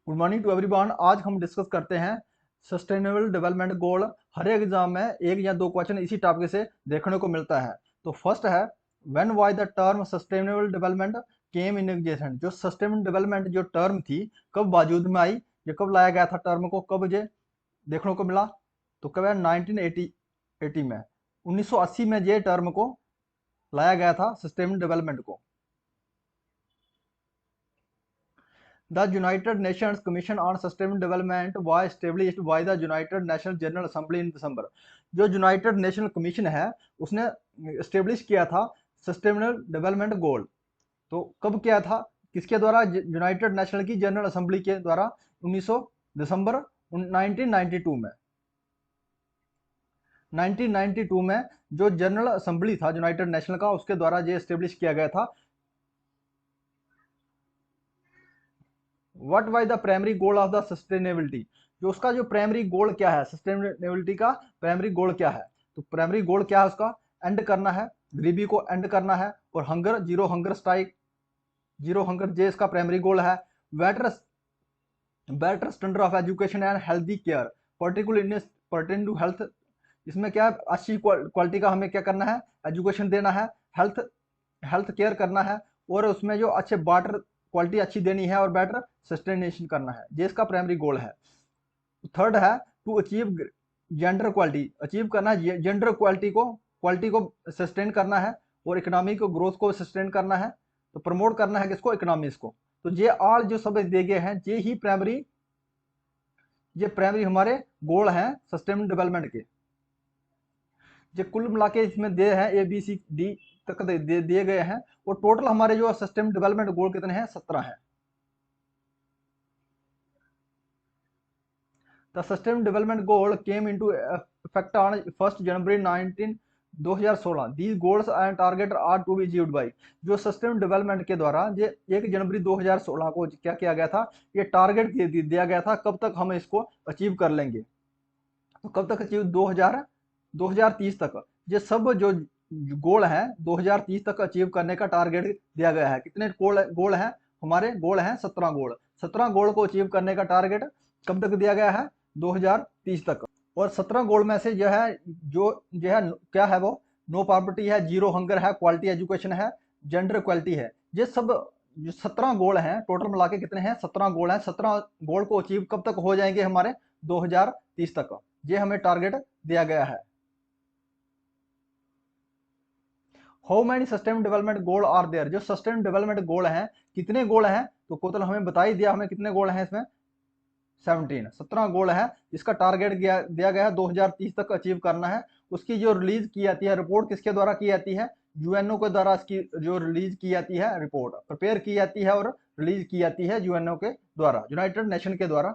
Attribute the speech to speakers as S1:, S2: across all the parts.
S1: Good morning to everyone. आज हम discuss करते हैं सस्टेनेबल डेवलपमेंट गोल। हर एक एग्जाम में एक या दो क्वेश्चन इसी टॉपिक से देखने को मिलता है। तो फर्स्ट है, when was the term sustainable development came in existence. जो सस्टेनेबल डेवलपमेंट जो टर्म थी कब वजूद में आई, ये कब लाया गया था, टर्म को कब ये देखने को मिला? तो कब है? 1980 में, 1980 में ये टर्म को लाया गया था, सस्टेनेबल डेवलपमेंट को। The United Nations Commission on Sustainable Development was established by the United Nations General Assembly in December। जो यूनाइटेड नेशनल कमीशन है उसने एस्टेब्लिश किया था सस्टेनेबल डेवलपमेंट गोल। तो कब किया था, किसके द्वारा? यूनाइटेड नेशनल की जनरल असेंबली के द्वारा 1900 दिसंबर 1992 में। 1992 में जो जनरल असेंबली था यूनाइटेड नेशनल का, उसके द्वारा ये एस्टेब्लिश किया गया था। What was the primary goal of the sustainability. जो उसका जो प्राइमरी गोल क्या है, सस्टेनेबिलिटी का प्राइमरी गोल क्या है? तो प्राइमरी गोल क्या है उसका? एंड करना है, गरीबी को एंड करना है, और hunger, zero hunger strike, zero hunger, ये इसका प्राइमरी गोल है। Better better standard of education and healthy care, particular pertain to health. इसमें क्या है? अच्छी क्वालिटी का हमें क्या करना है? एजुकेशन देना है, हेल्थ हेल्थ केयर करना है, और उसमें जो अच्छे वाटर क्वालिटी अच्छी देनी है, और बेटर सस्टेनेशन करना है, ये इसका प्राइमरी गोल है। थर्ड है, to achieve gender quality, achieve करना है जेंडर क्वालिटी को सस्टेन करना है, और इकोनॉमिक ग्रोथ को सस्टेन करना है। तो प्रमोट करना है किसको? इकोनॉमिक्स को। तो ये ऑल जो सब दिए गए हैं, ये प्राइमरी हमारे गोल हैं सस्टेनेबल डेवलपमेंट के। ये कुल मिला के इसमें दे हैं ABCD तक दिए गए हैं, और टोटल हमारे जो सस्टेनेबल डेवलपमेंट गोल कितने हैं? 17 हैं। The sustainable development goal came into effect on 1 January 2016। These goals and target are to be achieved by. जो सस्टेनेबल डेवलपमेंट के द्वारा ये 1 जनवरी 2016 को क्या किया गया था? ये टारगेट दिया गया था, कब तक हम इसको अचीव कर लेंगे। तो कब तक अचीव? 2030 तक। ये सब जो गोल हैं 2030 तक अचीव करने का टारगेट दिया गया है। कितने गोल हैं हमारे? गोल हैं 17 गोल। 17 गोल को अचीव करने का टारगेट कब तक दिया गया है? 2030 तक। और 17 गोल में से जो है क्या है वो? नो पॉवर्टी है, जीरो हंगर है, क्वालिटी एजुकेशन है, जेंडर इक्वालिटी है। ये सब जो 17 गोल हैं, टोटल मिला के कितने हैं? 17 गोल हैं। 17 गोल को अचीव कब तक हो जाएंगे हमारे? 2030 तक। ये हमें टारगेट दिया गया है। How many sustainable development goal are there. जो सस्टेनेबल डेवलपमेंट गोल हैं, कितने गोल हैं? तो कोतल हमें बता ही दिया, हमें कितने गोल हैं इसमें? 17 गोल है। इसका टारगेट दिया गया है 2030 तक अचीव करना है। उसकी जो रिलीज की जाती है रिपोर्ट, किसके द्वारा की जाती है? यूएनओ के द्वारा इसकी जो रिलीज की जाती है रिपोर्ट प्रिपेयर की जाती है, और रिलीज की जाती है यूएनओ के द्वारा, यूनाइटेड नेशन के द्वारा।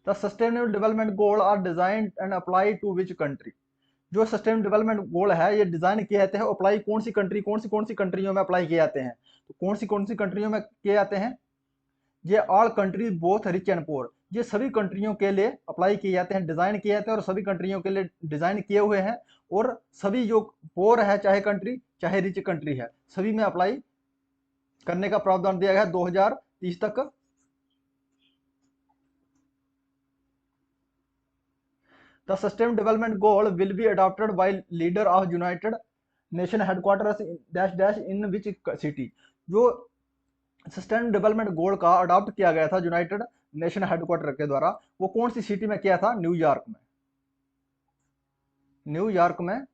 S1: The sustainable development goal are design and apply to which country. जो सस्टेनेबल डेवलपमेंट गोल है ये डिजाइन किए जाते हैं, अप्लाई कौन सी कंट्रियों में अप्लाई किए जाते हैं? तो कौन सी कंट्रियों में किए जाते हैं? ये all countries both rich and poor. ये सभी कंट्रियों के लिए अप्लाई किए जाते हैं, डिजाइन किए जाते हैं, और सभी कंट्रियों के लिए डिजाइन किए हुए हैं। और सभी जो पोर है, चाहे कंट्री चाहे रिच कंट्री है, सभी में अप्लाई करने का प्रावधान दिया गया है 2030 तक। The sustainable development goal will be adopted by leader of United nation headquarters dash dash in which city. जो सस्टेनेबल डेवलपमेंट गोल का अडॉप्ट किया गया था यूनाइटेड नेशन हेडक्वार्टर के द्वारा, वो कौन सी सिटी में किया था? न्यूयॉर्क में। न्यूयॉर्क में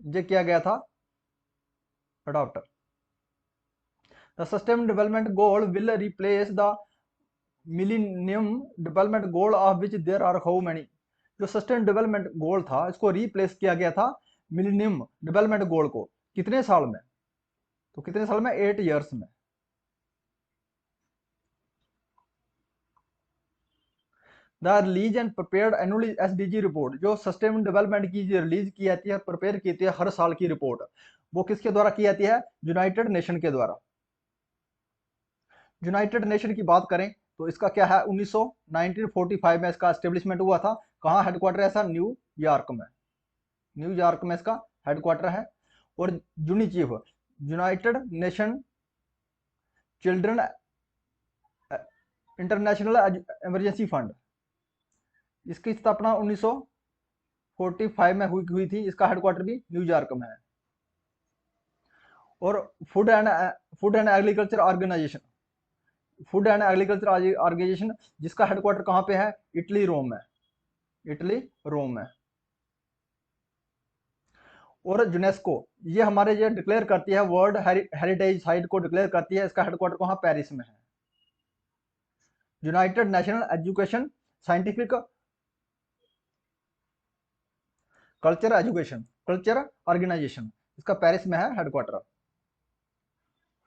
S1: ये किया गया था adopt. The sustainable development goal will replace the millennium development goal of which there are how many. जो सस्टेनेबल डेवलपमेंट गोल था इसको रिप्लेस किया गया था मिलेनियम डेवलपमेंट गोल को। कितने साल में? तो कितने साल में? 8 ईयर्स में। The release and prepared annual SDG report. जो सस्टेनेबल डेवलपमेंट की रिलीज की जाती है, प्रिपेयर की जाती है हर साल की रिपोर्ट, वो किसके द्वारा की जाती है? यूनाइटेड नेशन के द्वारा। यूनाइटेड नेशन की बात करें तो इसका क्या है? 1945 में इसका एस्टेब्लिशमेंट हुआ था। कहाँ हेडक्वार्टर है ऐसा? न्यूयॉर्क में। न्यूयॉर्क में इसका हेडक्वार्टर है। और UNICEF, United Nation Children International Emergency Fund, इसकी स्थापना 1945 में हुई थी। इसका हेडक्वार्टर भी न्यूयॉर्क में है। और food and agriculture organization, food and agriculture organization जिसका हेडक्वार्टर कहाँ पे है? इटली रोम में, इटली रोम में। और यूनेस्को ये हमारे ये डिक्लेयर करती है, वर्ल्ड हेरिटेज साइट को डिक्लेयर करती है। इसका हेडक्वार्टर कहाँ? पेरिस में है। United National education scientific culture organisation, इसका पेरिस में है हेडक्वार्टर।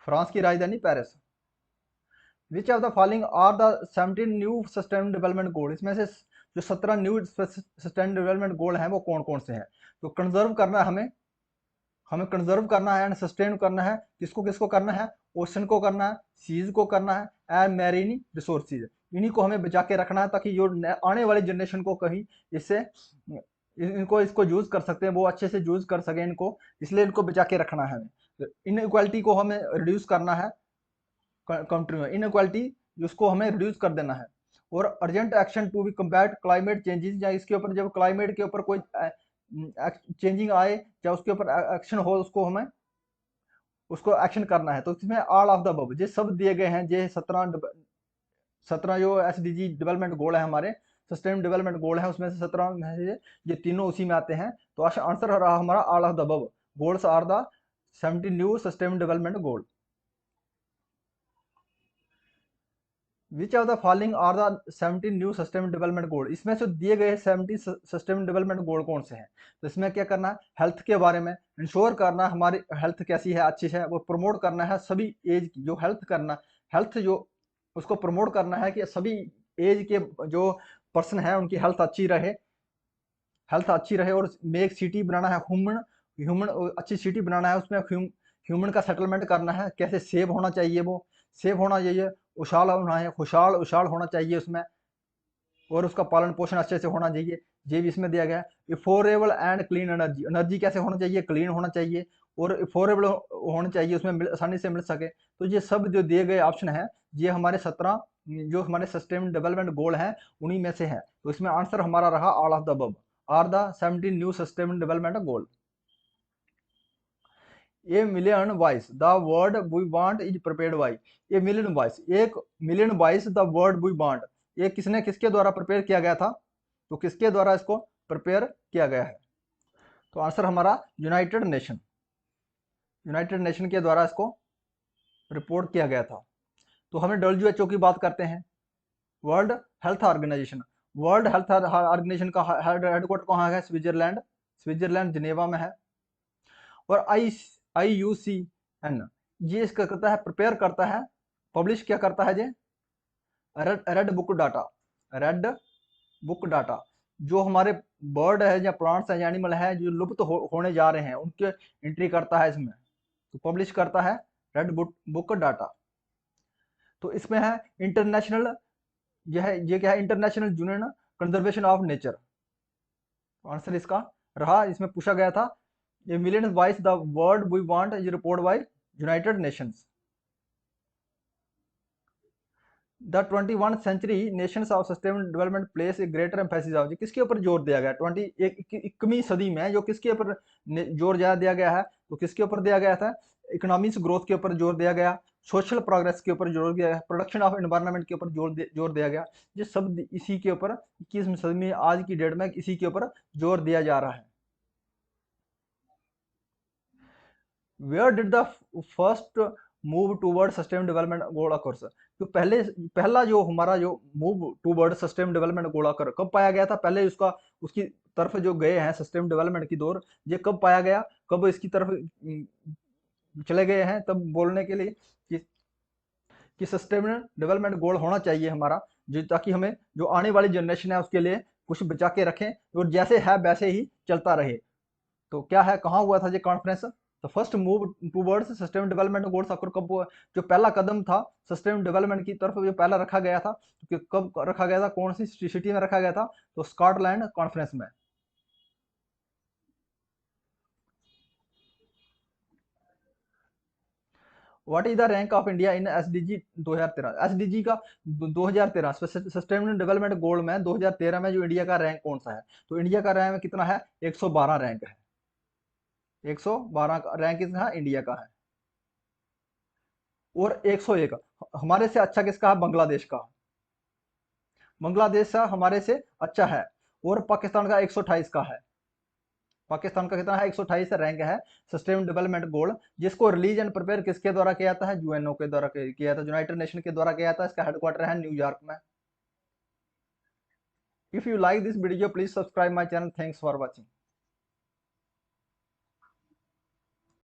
S1: फ्रांस की राजधानी Paris. Which of the following are the 17 new sustainable development goal, इसमें से जो 17 न्यू सस्टेनेबल डेवलपमेंट गोल हैं वो कौन कौन से हैं? तो कंजर्व करना है हमें कंजर्व करना है एंड सस्टेन करना है। किसको किसको करना है? ओशन को करना है, सीज को करना है एंड मैरीन रिसोर्सेज, इन्हीं को हमें बचा के रखना है ताकि जो आने वाली जनरेशन को कहीं इससे इसको यूज कर सकते हैं, वो अच्छे से यूज कर सके इनको, इसलिए इनको बचा के रखना है हमें। इनइक्वालिटी को हमें रिड्यूस करना है कंट्री में, इनइक्वालिटी उसको हमें रिड्यूस कर देना है। और urgent action to be combat climate changes, या इसके ऊपर जब क्लाइमेट के ऊपर कोई चेंजिंग आए या उसके ऊपर एक्शन हो, उसको एक्शन करना है। तो इसमें ऑल ऑफ द अबव ये सब दिए गए हैं। ये 17 जो एसडीजी डेवलपमेंट गोल है हमारे, सस्टेनेबल डेवलपमेंट गोल है, उसमें से 17 में से ये तीनों उसी में आते हैं। तो आंसर रहा हमारा all of the above goals are the 17 new sustainable development goal. Which of the following are the 17 new sustainable development goal, इसमें से दिए गए 70 सस्टेनेबल डेवलपमेंट गोल कौन से हैं? तो इसमें क्या करना है? हेल्थ के बारे में इंश्योर करना, हमारी हेल्थ कैसी है, अच्छी है, वो प्रमोट करना है सभी एज की, जो हेल्थ जो उसको प्रमोट करना है कि सभी एज के जो पर्सन है उनकी हेल्थ अच्छी रहे। और मेक सिटी बनाना है, ह्यूमन अच्छी सिटी बनाना है, उसमें ह्यूमन का सेटलमेंट करना है, कैसे सेव होना चाहिए, वो सेव होना चाहिए, खुशहाल उछाल होना चाहिए उसमें, और उसका पालन पोषण अच्छे से होना चाहिए। ये भी इसमें दिया गया है। Affordable and clean energy, energy कैसे होना चाहिए? क्लीन होना चाहिए और अफोर्डेबल होना चाहिए, उसमें आसानी से मिल सके। तो ये सब जो दिए गए ऑप्शन है, ये हमारे 17 जो हमारे सस्टेनेबल डेवलपमेंट गोल हैं उन्हीं में से है। तो इसमें आंसर हमारा रहा all of the above are the 17 new sustainable development goal. A million voice the word we want is prepared by, a million voice, 1 million voice the word we want, ये किसने किसके द्वारा प्रिपेयर किया गया था? तो किसके द्वारा इसको प्रिपेयर किया गया है? तो आंसर हमारा यूनाइटेड नेशन के द्वारा इसको रिपोर्ट किया गया था। तो हमें WHO की बात करते हैं, world health organisation. World health organisation का हेडक्वार्टर कहाँ है? स्विट्जरलैंड जिनेवा में है। और IUCN ये इसका करता है, प्रिपेयर करता है, पब्लिश क्या करता है? ये रेड बुक डाटा जो हमारे बर्ड है या प्लांट्स है या एनिमल है जो लुप्त होने जा रहे हैं, उनके एंट्री करता है इसमें, तो पब्लिश करता है रेड बुक डाटा। तो इसमें है इंटरनेशनल, ये क्या है? International union conservation of nature. Answer इसका रहा, इसमें पूछा गया था a million voice the word we want is report by United Nations. The 21 century nations of sustainable development place a greater emphasis of, किसके ऊपर जोर दिया गया? 21वीं सदी में जो किसके ऊपर जोर ज्यादा दिया गया है? तो किसके ऊपर दिया गया था? इकोनॉमिक्स ग्रोथ के ऊपर जोर दिया गया, सोशल प्रोग्रेस के ऊपर जोर दिया गया, प्रोडक्शन ऑफ एनवायरनमेंट के ऊपर जोर दिया गया। ये सब इसी के ऊपर 21वीं सदी में आज की डेट में इसी के ऊपर जोर दिया जा रहा है। Where did the first move toward sustainable development goal occurs, तो पहला जो हमारा जो move toward sustainable development goal occur कब पाया गया था? पहले उसकी तरफ जो गए हैं सस्टेनेबल डेवलपमेंट की दौर, ये कब पाया गया, कब इसकी तरफ चले गए हैं? तब बोलने के लिए कि सस्टेनेबल डेवलपमेंट गोल होना चाहिए हमारा, जो ताकि हमें जो आने वाली जनरेशन है उसके लिए कुछ बचा के रखें और जैसे है वैसे ही चलता रहे। तो क्या है, कहाँ हुआ था ये कॉन्फ्रेंस? तो first move towards sustainable development goals occur कब हुआ? जो पहला कदम था सस्टेनेबल डेवलपमेंट की तरफ जो पहला रखा गया था, तो कब रखा गया था, कौन सी सिटी में रखा गया था? तो स्कॉटलैंड कॉन्फ्रेंस में। What is the rank of India in SDG 2013? SDG का 2013 सस्टेनेबल डेवलपमेंट गोल में 2013 में जो इंडिया का रैंक कौन सा है? तो इंडिया का रैंक कितना है? 112 रैंक है। 112 रैंक कितना है? इंडिया का है। और 101 हमारे से अच्छा किसका है? बांग्लादेश का। बांग्लादेश का हमारे से अच्छा है। और पाकिस्तान का 128 का है। पाकिस्तान का कितना है? 128 रैंक है सस्टेनेबल डेवलपमेंट गोल, जिसको रिलीज एंड प्रिपेयर किसके द्वारा किया जाता है? यूएनओ के द्वारा किया था, यूनाइटेड नेशन के द्वारा किया था। इसका हेडक्वार्टर है न्यूयॉर्क में। If you like this video please subscribe my channel. Thanks for watching.